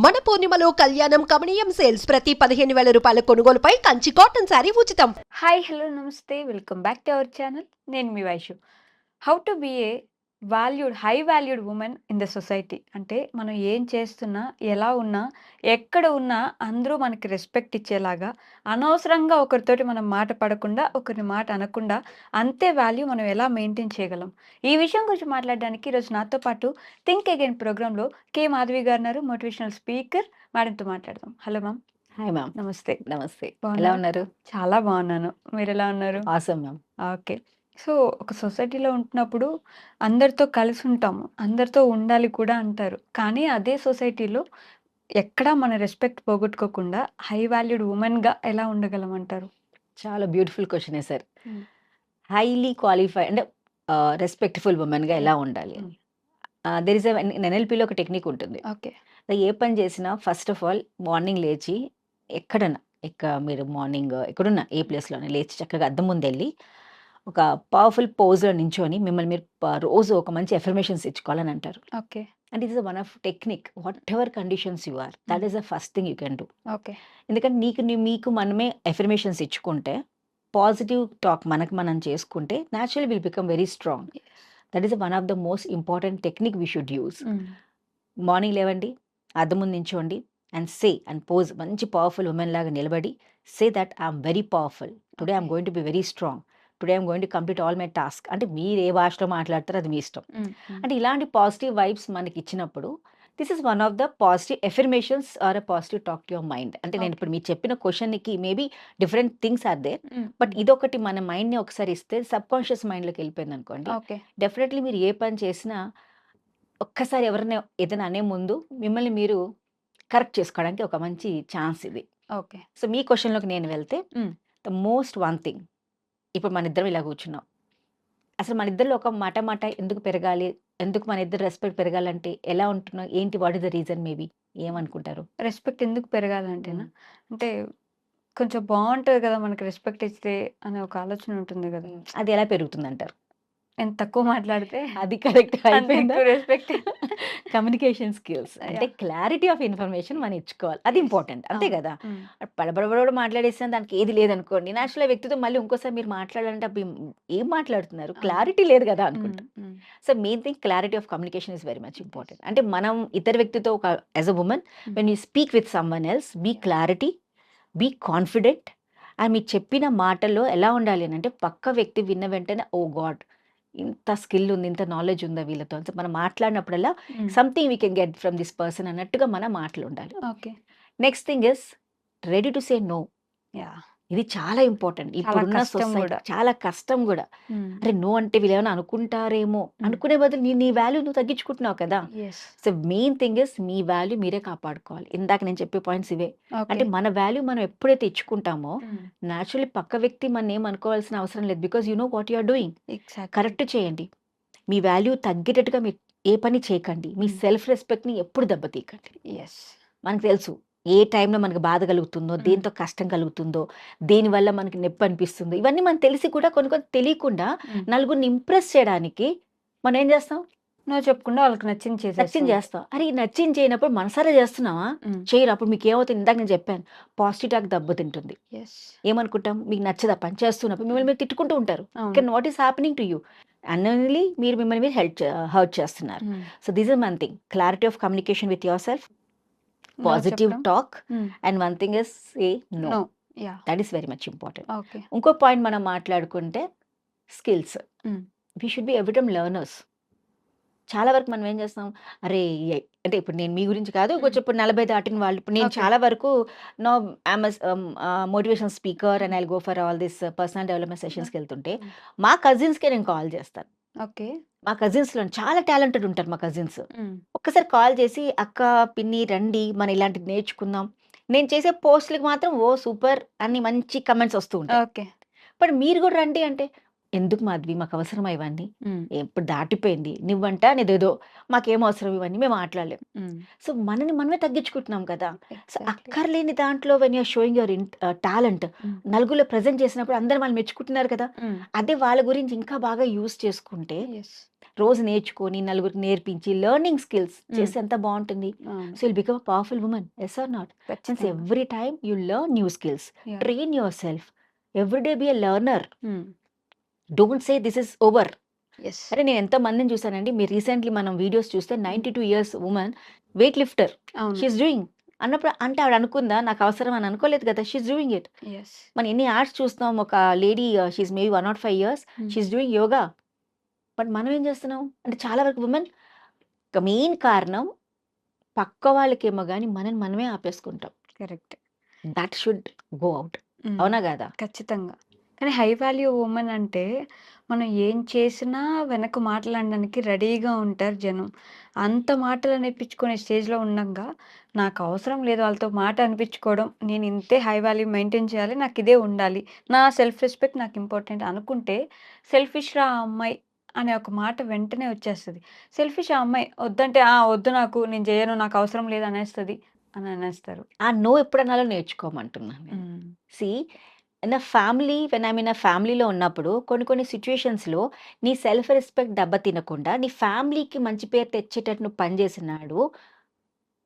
మన పూర్ణిమలో కళ్యాణం కమనీయం సేల్స్ ప్రతి 15,000 రూపాయల కొనుగోలుపై కంచి కాటన్ శారీ ఉచితం. హాయ్ హలో నమస్తే welcome back to our channel. నేను మీ Vaishu. How to be a high valued women in the society అంటే మనం ఏం చేస్తున్నా ఎలా ఉన్నా ఎక్కడ ఉన్నా అందరూ మనకి రెస్పెక్ట్ ఇచ్చేలాగా అనవసరంగా ఒకరితోటి మనం మాట పడకుండా ఒకరిని మాట అనకుండా అంతే వాల్యూ మనం ఎలా మెయింటైన్ చేయగలం ఈ విషయం గురించి మాట్లాడడానికి ఈరోజు నాతో పాటు థింక్ అగైన్ ప్రోగ్రాంలో కే మాధవి గారు ఉన్నారు, మోటివేషనల్ స్పీకర్. మేడంతో మాట్లాడదాం. Hello ma'am. Hi ma'am. నమస్తే. నమస్తే. ఎలా బాగున్నారా? ఉన్నారు? చాలా బాగున్నాను. మీరు ఎలా ఉన్నారు? Awesome ma'am. ఓకే. సో, ఒక సొసైటీలో ఉంటున్నప్పుడు అందరితో కలిసి ఉంటాము. అందరితో ఉండాలి కూడా అంటారు. కానీ అదే సొసైటీలో ఎక్కడా మన రెస్పెక్ట్ పోగొట్టుకోకుండా హై వాల్యూడ్ వుమెన్‌గా ఎలా ఉండగలమంటారు? చాలా బ్యూటిఫుల్ క్వెషన్ సార్. హ్మ్. హైలీ క్వాలిఫైడ్ అంటే రెస్పెక్ట్‌ఫుల్ వుమెన్‌గా ఎలా హ్మ్. ఉండాలి అని. హ్మ్. దేర్ ఇస్ ఎన్ఎల్‌పిలో ఒక టెక్నిక్ ఉంటుంది. ఓకే. ఏ పని చేసినా ఫస్ట్ ఆఫ్ ఆల్ మార్నింగ్ లేచి ఎక్కడన్నా మీరు మార్నింగ్ ఎక్కడున్నా ఏ ప్లేస్‌లోనే లేచి చక్కగా అద్దం ముందెళ్ళి ఒక పవర్‌ఫుల్ పోజ్‌లో నించొని మిమ్మల్ని మీరు రోజు ఒక మంచి అఫర్మేషన్స్ ఇచ్చుకోవాలని అంటారు. Okay. And it is one of technique. Whatever conditions you are, that hmm. Is the first thing you can do. Okay. ఎందుకంటే మీకు మనమే అఫర్మేషన్స్ ఇచ్చుకుంటే, పాజిటివ్ టాక్ మనకు మనం చేసుకుంటే naturally will become very strong. Yes. That is one of the most important technique we should use. హ్మ్. Morning లేవండి, అద్దం ముందు నించోండి అండ్ సే అండ్ పోజ్ మంచి పవర్ఫుల్ ఉమెన్ లాగా నిలబడి say that I'm very powerful. Today I'm okay. Going to be very strong. Today I'm going to complete all my task. అంటే మీరు ఏ భాషలో మాట్లాడతారో అది మీ ఇష్టం. హ్మ్. హ్మ్. అంటే ఇలాంటి పాజిటివ్ వైబ్స్ మనకి ఇచ్చినప్పుడు this is one of the positive affirmations or a positive talk to your mind. అంటే నేను ఓకే. ఇప్పుడు మీరు చెప్పిన క్వశ్చన్‌కి maybe different things are there. Hmm. But hmm. ఇదొకటి మన మైండ్‌ని ఒకసారి ఇస్తే సబ్‌కాన్షియస్ మైండ్‌లోకి వెళ్ళిపోయిందనుకోండి, ఓకే. డెఫినెట్‌లీ మీరు ఏ పని చేసినా ఒక్కసారి ఎవరైనా ఏదైనా అనే ముందు మిమ్మల్ని మీరు కరెక్ట్ చేసుకోవడానికి ఒక మంచి ఛాన్స్ ఇది. ఓకే. సో, మీ క్వెషన్‌లోకి నేను వెళ్తే హ్మ్. ద మోస్ట్ వన్ థింగ్, ఇప్పుడు మనిద్దరం ఇలా కూర్చున్నాం. అసలు మన ఇద్దరిలో ఒక మాట మాట ఎందుకు పెరగాలి? ఎందుకు మన ఇద్దరి రెస్పెక్ట్ పెరగాలంటే ఎలా ఉంటున్నాం? ఏంటి? What is the reason maybe? ఏమనుకుంటారు? రెస్పెక్ట్ ఎందుకు పెరగాలంటేనా? హ్మ్. అంటే కొంచెం బావుంటది కదా! మనకి రెస్పెక్ట్ ఇస్తే అనే ఒక ఆలోచన ఉంటుంది గదా! అది ఎలా పెరుగుతుందంటారు? ఎంత తక్కువ మాట్లాడితే అది కరెక్ట్ అంత అయిపోయిందా? ఎక్కువ రెస్పెక్ట్. కమ్యూనికేషన్ స్కిల్స్ అంటే యాహ్! క్లారిటీ ఆఫ్ ఇన్ఫర్మేషన్ మనం ఇచ్చుకోవాలి. అది యెస్. ఇంపార్టెంట్. అంతే అవును. కదా! హ్మ్. బడబడబడ మాట్లాడేసాను దానికి ఏది లేదనుకోండి. నేచురల్‌గా వ్యక్తితో మళ్ళీ ఇంకోసారి మీరు మాట్లాడాలంటే అబ్బా! ఏం మాట్లాడుతున్నారు? అవును. క్లారిటీ లేదు కదా! హ్మ్. అనుకుంటాం. Hmm. So, main thing clarity of communication is very much yes. Important. అంటే మనం ఇతర వ్యక్తితో ఒక as a woman hmm. When you speak with someone else be yeah! Clarity, be confident. And మీరు చెప్పిన మాటల్లో ఎలా ఉండాలి అనంటే పక్క వ్యక్తి విన్న వెంటనే ఓహ్ గాడ్! ఇంత స్కిల్ ఉంది, ఇంత నాలెడ్జ్ ఉందా వీళ్ళతో. సో, మనం మాట్లాడినప్పుడల్లా hmm. Something we can get from this person అన్నట్టుగా మన మాటలు ఉండాలి. Okay. Next thing is ready to say no. Yeah! ఇది చాలా ఇంపార్టెంట్. చాలా ఇప్పుడున్న కష్టం సొసైటీ గూడా. చాలా కష్టం గూడా. హ్మ్. అరే! నో అంటే వీళ్ళేమైనా అనుకుంటారేమో హ్మ్. అనుకునే బదులు నీ వాల్యూ నువ్వు తగ్గించుకుంటున్నావు కదా! Yes. So, main thing is me value మీరే కాపాడుకోవాలి. ఇందాక నేను చెప్పే పాయింట్స్ ఇవే. ఓకే. అంటే మన వాల్యూ మనం ఎప్పుడైతే ఇచ్చుకుంటామో హ్మ్. నేచురల్లీ పక్క వ్యక్తి మననేం అనుకోవాల్సిన అవసరం లేదు. Because you know what you are doing. Exactly. Correct చేయండి. మీ వాల్యూ తగ్గేటట్టుగా మీరు ఏ పని చేయకండి. మీ హ్మ్. సెల్ఫ్ రెస్పెక్ట్‌ని ఎప్పుడు దెబ్బతీయకండి. యెస్. మనకు తెలుసు. ఏ టైంలో మనకు బాధ కలుగుతుందో, హ్మ్. దేనితో కష్టం కలుగుతుందో, దేనివల్ల మనకి నొప్పనిపిస్తుందో, ఇవన్నీ మనకు తెలిసి కూడా కొన్ని కొన్ని తెలియకుండా హ్మ్. నలుగురిని ఇంప్రెస్ చేయడానికి మనం ఏం చేస్తాం? నో చెప్పకుండా వాళ్ళకి నచ్చింది చేసేస్తూ నచ్చింది ఉంటాం. చేస్తాం. అరే! ఈ నచ్చింది చేయనప్పుడు మనసారా చేస్తున్నావా? హ్మ్. చేయరు. అప్పుడు మీకేమవుతుంది? ఇందాక నేను చెప్పాను. పాజిటివ్ టాక్ దెబ్బతింటుంది. యెస్. ఏమనుకుంటాం? మీకు నచ్చదా పని చేస్తున్నప్పుడు మిమ్మల్ని హ్మ్. మీరు తిట్టుకుంటూ ఉంటారు. అవును. కానీ what is happening to you? Unknowingly మీరు మిమ్మల్ని మీరు హర్ట్ చేస్తున్నారు. Hmm. So, this is one thing. Clarity of communication with yourself, no positive చెప్పడం. Talk hmm. And one thing is say no. No. Yeah! That is very much important. Okay. ఇంకో point మనం మాట్లాడుకుంటే skills. Hmm. We should be every time learners. చాలా వరకు మనం ఏం చేస్తాం? అరే! అంటే ఇప్పుడు నేను మీ గురించి కాదు. హ్మ్. కొంచెం ఇప్పుడు 40 దాటిన వాళ్ళు ఇప్పుడు నేను ఓకే. చాలా వరకు no I'm motivational speaker and hmm. I'll go for all this personal development yeah! సెషన్స్‌కెళ్తుంటే హ్మ్. మా కజిన్స్‌కే నేను కాల్ చేస్తాను. ఓకే. మా కజిన్స్‌లో చాలా టాలెంటెడ్ ఉంటారు మా కజిన్స్. హ్మ్. ఒక్కసారి కాల్ చేసి అక్క, పిన్ని రండి మనం ఇలాంటిది నేర్చుకుందాం. నేను చేసే పోస్ట్‌లకి మాత్రం ఓహ్! సూపర్ అని మంచి కామెంట్స్ వస్తూ ఉంటాయి. ఓకే. బట్ మీరు గూడా రండి అంటే, ఎందుకు మాధవి మాకవసరమా ఇవన్నీ? హ్మ్. ఇప్పుడు దాటిపోయింది. నువ్వంట నీదేదో, మాకేం అవసరం ఇవన్నీ మేము మాట్లాడలేం. హ్మ్. సో, మనల్ని మనమే తగ్గించుకుంటున్నాం కదా! So, exactly. అక్కర్లేని దాంట్లో when you are showing your talent hmm. నలుగురిలో ప్రెజెంట్ చేసినప్పుడు అందరూ వాళ్ళు మెచ్చుకుంటున్నారు కదా! హ్మ్. అదే వాళ్ళ గురించి ఇంకా బాగా యూజ్ చేసుకుంటే యెస్. రోజు నేర్చుకొని నలుగురికి నేర్పించి లెర్నింగ్ స్కిల్స్ హ్మ్. చేస్తే ఎంత బాగుంటుంది. అవును. So will become a powerful women. Yes or not? Means ఖచ్చితంగా. Every time you learn new skills, yeah! Train yourself, everyday be a learner. Hmm. Don't say this is over. Yes. అరే నేను ఎంతో మందిని చూసానండి. మీరు recently మనం videos చూస్తే hmm. 92 years women weight lifter అవును. షీఈస్ డూయింగ్ అన్నప్పుడు అంటే ఆవిడ అనుకుందా నాకు అవసరం అని అనుకోలేదు కదా. She's doing it. యెస్. మనం ఎన్ని యాడ్స్ చూస్తాం. ఒక lady she's maybe 105 years hmm. She's doing yoga. But మనం ఏం చేస్తున్నాం అంటే చాలా వరకు ఉమెన్ మెయిన్ కారణం పక్క వాళ్ళకేమో గానీ మనమే ఆపేసుకుంటాం. Correct. That should go out. Hmm. అవునా కాదా? ఖచ్చితంగా. కానీ హై వాల్యూ వుమన్ అంటే మనం ఏం చేసినా వెనక మాటలనడానికి రెడీగా ఉంటారు జనం. అంత మాటలు అనిపించుకునే స్టేజ్‌లో ఉండంగా నాకు అవసరం లేదు వాళ్ళతో మాట అనిపించుకోవడం. నేను ఇంతే హై వాల్యూ మెయింటైన్ చేయాలి. నాకు ఇదే ఉండాలి. నా సెల్ఫ్ రెస్పెక్ట్ నాకు ఇంపార్టెంట్ అనుకుంటే సెల్ఫిష్‌రా ఆ అమ్మాయి అనే ఒక మాట వెంటనే వచ్చేస్తది. సెల్ఫిష్ ఆ అమ్మాయి వద్దంటే వద్దు నాకు నేను చేయను నాకు అవసరం లేదు అనేస్తది అని అనేస్తారు. ఆ నో ఎప్పుడనాలో నేర్చుకోమంటున్నాను నేను. Hmm. See in a family when I'm in a ఫ్యామిలీలో ఉన్నప్పుడు కొన్ని సిట్యుయేషన్స్‌లో నీ సెల్ఫ్ రెస్పెక్ట్ దెబ్బతినకుండా నీ ఫ్యామిలీకి మంచి పేరు తెచ్చేటట్టు నువ్వు పని చేసినాడు.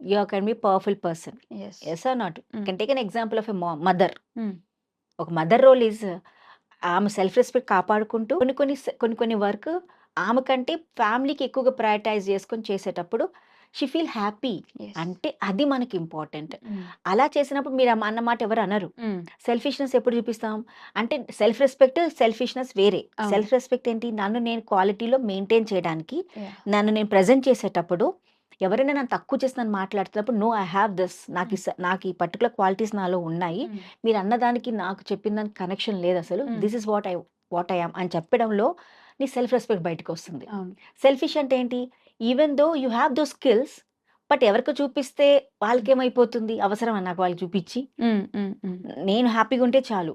You can be powerful person. Yes. Yes or not? Hmm. Can take an example of a mother. Hmm. ఒక మదర్ రోల్ ఈజ్ ఆమె సెల్ఫ్ రెస్పెక్ట్ కాపాడుకుంటూ కొన్ని వర్క్ ఆమె కంటే ఫ్యామిలీకి ఎక్కువగా ప్రయారిటైజ్ చేసుకొని చేసేటప్పుడు షీ ఫీల్ హ్యాపీ. యెస్. అంటే అది మనకి ఇంపార్టెంట్. హ్మ్. అలా చేసినప్పుడు మీరు అన్న మాట ఎవరు అనరు. హ్మ్. సెల్ఫిష్‌నెస్ ఎప్పుడు చూపిస్తాం? అంటే సెల్ఫ్ రెస్పెక్ట్, సెల్ఫిష్‌నెస్ వేరే. అవును. సెల్ఫ్ రెస్పెక్ట్ ఏంటి? నన్ను నేను క్వాలిటీలో మెయింటైన్ చేయడానికి, యాహ్! నన్ను నేను ప్రెజెంట్ చేసేటప్పుడు ఎవరైనా నన్ను తక్కువ చేసి నన్ను మాట్లాడుతున్నప్పుడు నో ఐ హావ్ దిస్ నాకు ఈ పర్టిక్యులర్ క్వాలిటీస్ నాలో ఉన్నాయి. హ్మ్. మీరు అన్నదానికి నాకు చెప్పిన దానికి కనెక్షన్ లేదసలు. హ్మ్. This is what I am అని చెప్పడంలో నీ సెల్ఫ్ రెస్పెక్ట్ బయటకొస్తుంది. అవును. సెల్ఫిష్ అంటే ఏంటి? Even though you have those skills but ఎవరికో చూపిస్తే వాళ్ళకేమైపోతుంది? అవసరమా నాకు వాళ్ళకి చూపిచ్చి? హ్మ్. హ్మ్. హ్మ్. నేను హ్యాపీగా ఉంటే చాలు.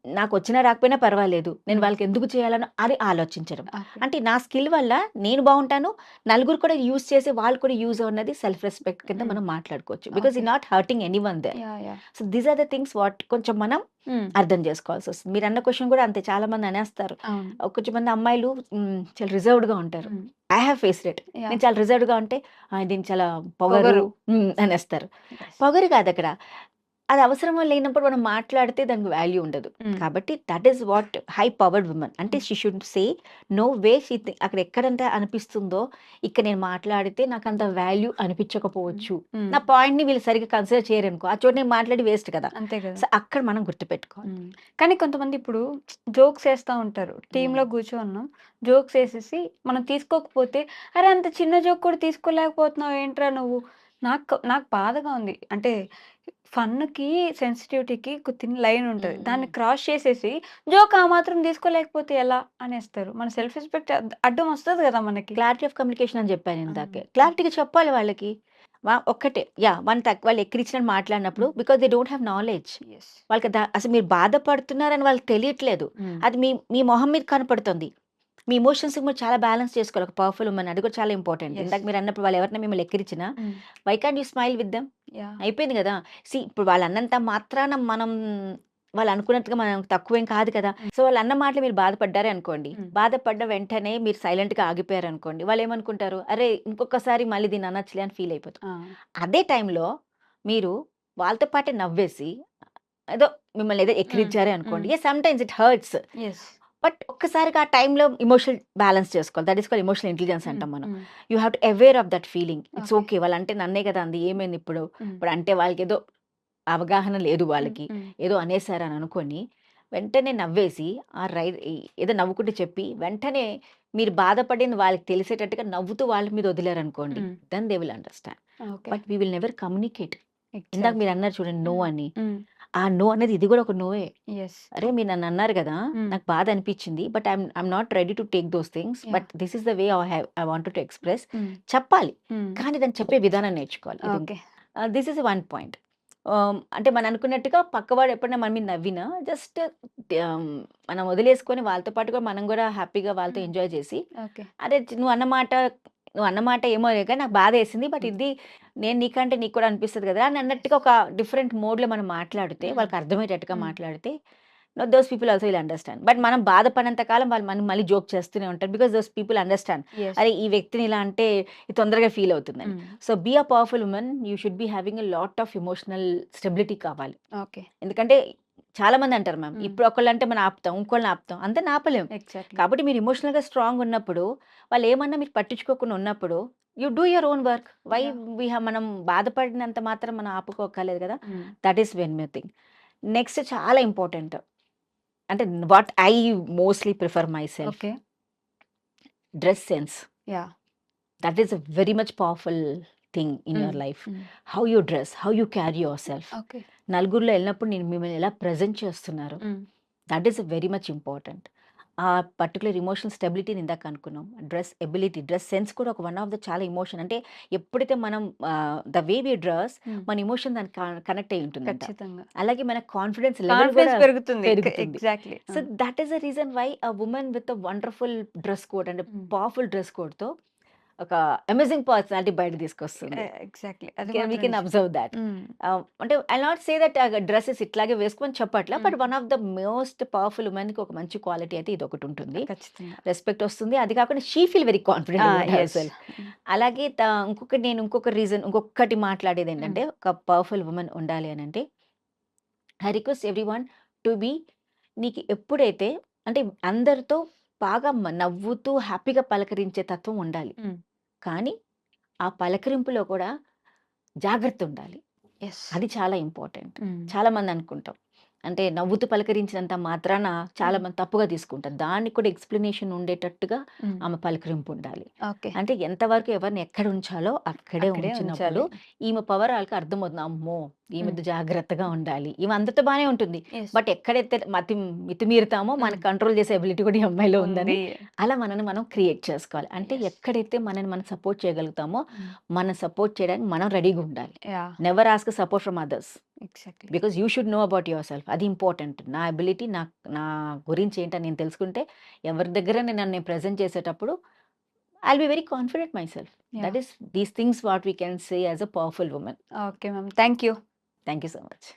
నాకొచ్చినా రాకపోయినా పర్వాలేదు. నేను హ్మ్. వాళ్ళకెందుకు చేయాలని అది ఆలోచించడం. ఓకే. అంటే నా స్కిల్ వల్ల నేను బావుంటాను. నలుగురు కూడా యూజ్ చేసి వాళ్ళు కూడా యూజ్ అన్నది సెల్ఫ్ రెస్పెక్ట్ కింద హ్మ్. మనం మాట్లాడుకోవచ్చు. Because okay. You not hurting anyone there. Yeah! Yeah! So these are the things what కొంచెం మనం హ్మ్. అర్థం చేసుకోవాల్సొస్తుంది. మీరన్న క్వెషన్ కూడా అంతే చాలా మంది అనేస్తారు. అవును. కొంచెం మంది అమ్మాయిలు చాలా రిజర్వ్డ్‌గా ఉంటారు. హ్మ్. I have faced it. Yeah! నేను చాలా రిజర్వ్డ్‌గా ఉంటే దీనికి చాలా పొగరు పొగరు. అనేస్తారు. యెస్. పొగరు కాదక్కడ. అది అవసరమా లేనప్పుడు మనం మాట్లాడితే దానికి వాల్యూ ఉండదు. హ్మ్. కాబట్టి that is what high powered woman. అంటే hmm. She should say no way అక్కడ ఎక్కడంటే అనిపిస్తుందో ఇక్కడ నేను మాట్లాడితే నాకంత వాల్యూ హ్మ్. అనిపించకపోవచ్చు. హ్మ్. నా పాయింట్‌ని వీళ్ళు సరిగ్గా కన్సిడర్ చేయరనుకో, ఆ చోట నేను మాట్లాడి వేస్ట్ కదా! అంతే కదా! సో, అక్కడ మనం గుర్తుపెట్టుకోవాలి. హ్మ్. కానీ కొంతమంది ఇప్పుడు జోక్స్ ఏస్తా ఉంటారు. టీమ్‌లో కూర్చోనున్నాం. జోక్స్ ఏసేసి మనం తీసుకోకపోతే, "అరే! అంత చిన్న జోక్ కూడా తీసుకోలేకపోతున్నావు ఏంట్రా నువ్వు?" నాకు బాధగా ఉంది. అంటే ఫన్‌కి, సెన్సిటివిటీకి ఒక థిన్ లైన్ ఉంటది. దాన్ని క్రాస్ చేసేసి జోక్ ఆ మాత్రం తీసుకోలేకపోతే ఎలా అనేస్తారు. మన సెల్ఫ్ రెస్పెక్ట్ అడ్డం వస్తది కదా మనకి. క్లారిటీ ఆఫ్ కమ్యూనికేషన్ అని చెప్పాను ఇందాకే. హ్మ్. క్లారిటీగా చెప్పాలి వాళ్ళకి. ఒక్కటే వాళ్ళు ఎక్కిరించినట్టు మాట్లాడినప్పుడు హ్మ్. Because they don't have knowledge. Yes. వాళ్ళకి అసలు మీరు బాధపడుతున్నారని వాళ్ళకి తెలియట్లేదు. హ్మ్. అది మీ మీ మొహం మీద కనపడుతుంది. మీ ఎమోషన్స్‌ని మీరు చాలా బ్యాలెన్స్ చేసుకోవాలి. ఒక పవర్‌ఫుల్ వుమన్ అది కూడా చాలా ఇంపార్టెంట్. యెస్. ఇందాక మీరన్నప్పుడు వాళ్ళు ఎవరైనా మిమ్మల్ని ఎక్కిరించినా hmm. Why can't you smile with them? Yeah! అయిపోయింది గదా! ఇప్పుడు వాళ్ళన్నంత మాత్రాన మనం వాళ్ళు అనుకున్నట్టుగా మనం తక్కువేం కాదు కదా! హ్మ్. సో, వాళ్ళన్న మాటలు మీరు బాధపడ్డారే అనుకోండి. హ్మ్. బాధపడ్డ వెంటనే మీరు సైలెంట్‌గా ఆగిపోయారనుకోండి. వాళ్ళేమనుకుంటారు, అరే! ఇంకొకసారి మళ్ళీ దీన్ని అనొచ్చులే అని ఫీల్ అయిపోతారు. ఆ! అదే టైంలో మీరు వాళ్ళతో పాటే నవ్వేసి ఏదో మిమ్మల్ని ఏదో హ్మ్. ఎక్కిరించారే అనుకోండి. Hmm. Sometimes it hurts. Yes. But ఒక్కసారిగా ఆ టైంలో ఎమోషనల్ బ్యాలెన్స్ చేసుకోవాలి. That is called emotional intelligence hmm. అంటాం మనం. Hmm. You have to aware of that feeling. It's okay. Okay. వాళ్ళంటే నన్నే కదా అంది. ఏమైంది ఇప్పుడు? హ్మ్. ఇప్పుడు అంటే వాళ్ళకేదో అవగాహన లేదు హ్మ్. వాళ్ళకి. హ్మ్. ఏదో అనేసారని అనుకోని, వెంటనే నవ్వేసి ఏదో నవ్వుకుంటూ చెప్పి, వెంటనే మీరు బాధపడింది వాళ్ళకి తెలిసేటట్టుగా నవ్వుతూ వాళ్ళ మీద వదిలారనుకోండి. Hmm. Then they will understand. Okay. But we will never communicate. ఇందాక ఎగ్జాక్ట్‌లీ. మీరన్నారు చూడండి నో హ్మ్. అని. హ్మ్. ఆ నో అనేది ఇది కూడా ఒక నోయే. యెస్. అరే! మీరు నన్నన్నారు గదా! హ్మ్. నాకు బాధ అనిపిచ్చింది. But I'm not ready to take those things. Yeah! But this is the way I wanted to express. హ్మ్. చెప్పాలి. హ్మ్. కానీ దాన్ని చెప్పే విధానం నేర్చుకోవాలి. Okay. This is one point. అంటే మనం అనుకున్నట్టుగా పక్కవాడు ఎప్పుడైనా మన మీద నవ్వినా జస్ట్ ఆహ్, మనం వదిలేసుకొని వాళ్ళతో పాటుగా మనం గూడా హ్యాపీగా వాళ్ళతో హ్మ్. ఎంజాయ్ చేసి, ఓకే. అరే! నువ్వన్నమాట ఏమోలే గాని నాకు బాధేసింది. బట్ హ్మ్. ఇది నేను నీకంటే నీకు కూడా అనిపిస్తది గదా! అని అన్నట్టుగా ఒక డిఫరెంట్ మోడ్‌లో మనం మాట్లాడితే హ్మ్. వాళ్ళకి అర్థమయ్యేటట్టుగా హ్మ్. మాట్లాడితే those people also will understand. But మనం బాధపడినంత కాలం వాళ్ళు మనం మళ్ళీ జోక్ చేస్తూనే ఉంటారు. Because those people understand. Yes. అరే ఈ వ్యక్తిని ఇలా అంటే ఇది తొందరగా ఫీల్ అవుతుందని. So be a powerful women, you should be having a lot of emotional stability కావాలి. ఓకే. ఎందుకంటే చాలా మంది అంటారు మ్యామ్, ఇప్పుడు ఒకళ్ళంటే మనం ఆపుతాం, ఇంకోళ్ళని ఆపుతాం, అంతే ఆపలేం. ఎగ్జాక్ట్‌లీ. కాబట్టి మీరు ఎమోషనల్గా స్ట్రాంగ్ ఉన్నప్పుడు, వాళ్ళు ఏమన్నా మీరు పట్టించుకోకుండా ఉన్నప్పుడు, you do your own work. Why Yeah. మనం బాధపడినంత మాత్రం మనం ఆపుకోకలేదు కదా. Hmm. That is when me thing. Next చాలా ఇంపార్టెంట్, అంటే what I mostly prefer my self, okay. Dress sense. Yeah! That is a very much powerful thing in your life. How you dress, how you carry your self. Okay. నలుగురిలో వెళ్ళినప్పుడు నేను మిమ్మల్ని ఎలా present చేస్తున్నారు, that is very much important. ఆ particular emotional స్టెబిలిటీని ఇందాక అనుకున్నాం. Dress ability, dress sense కూడా ఒక వన్ ఆఫ్ ద చాలా ఎమోషన్. అంటే ఎప్పుడైతే మనం ద వే వి డ్రెస్, మన ఎమోషన్ దానికి కనెక్ట్ అయి ఉంటుందంట. ఖచ్చితంగా. అలాగే మన కాన్ఫిడెన్స్ లెవెల్ కాన్ఫిడెన్స్ కూడా పెరుగుతుంది. పెరుగుతుంది. Exactly. So that is the reason why a woman with a wonderful dress code అంటే పవర్ఫుల్ డ్రెస్ కోడ్తో ఒక అమేజింగ్ పర్సనాలిటీ బయట తీసుకొస్తుంది. ఎగ్జాక్ట్‌లీ. అది వీ మాత్రం కెన్ నిజం. Observe that. అంటే I not say that dresses ఇట్లాగే వేసుకొని చెప్పట్లా, but one of the most powerful ఉమెన్కి ఒక మంచి క్వాలిటీ అయితే ఇది ఒకటి ఉంటుంది. ఖచ్చితంగా. రెస్పెక్ట్ వస్తుంది. అది కాకుండా she feel very confident yes. Self. అలాగే ఇంకొక రీజన్, ఇంకొకటి మాట్లాడేది ఏంటంటే, ఒక పవర్ఫుల్ ఉమెన్ ఉండాలి అని అంటే, I request every one to be, నీకు ఎప్పుడైతే అంటే అందరితో బాగా నవ్వుతూ హ్యాపీగా పలకరించే తత్వం ఉండాలి. కానీ ఆ పలకరింపులో కూడా జాగ్రత్త ఉండాలి. యెస్. అది చాలా ఇంపార్టెంట్. చాలా మంది అనుకుంటాం, అంటే నవ్వుతూ పలకరించినంత మాత్రాన చాలా మంది తప్పుగా తీసుకుంటారు. దానికి కూడా ఎక్స్ప్లెనేషన్ ఉండేటట్టుగా ఆమె పలకరింపు ఉండాలి. ఓకే. అంటే ఎంతవరకు ఎవరిని ఎక్కడ ఉంచాలో అక్కడే అక్కడే ఉంచినప్పుడు ఉంచాలి. ఈమె పవర్ వాళ్ళకి అర్థమవుతుంది. అమ్మో ఈమెతో జాగ్రత్తగా ఉండాలి. ఈమె అందరితో బాగానే ఉంటుంది, యెస్. బట్ ఎక్కడైతే మితిమీరుతామో మనకి కంట్రోల్ చేసే ఎబిలిటీ కూడా ఈ అమ్మాయిలో ఉందని అలా మనని మనం క్రియేట్ చేసుకోవాలి. అంటే Yes. ఎక్కడైతే మనని మనం సపోర్ట్ చేయగలుగుతామో మనం సపోర్ట్ చేయడానికి మనం రెడీగా ఉండాలి. Yeah! Never ask support from others, exactly. Because you should know about your self. అది ఇంపార్టెంట్. నా ఎబిలిటీ, నా గురించి ఏంటని నేను తెలుసుకుంటే, ఎవరి దగ్గర నన్ను ప్రజెంట్ చేసేటప్పుడు I'll be very confident my self. That is these things what we can say as a powerful women. Okay ma'am. Thank you. Thank you so much.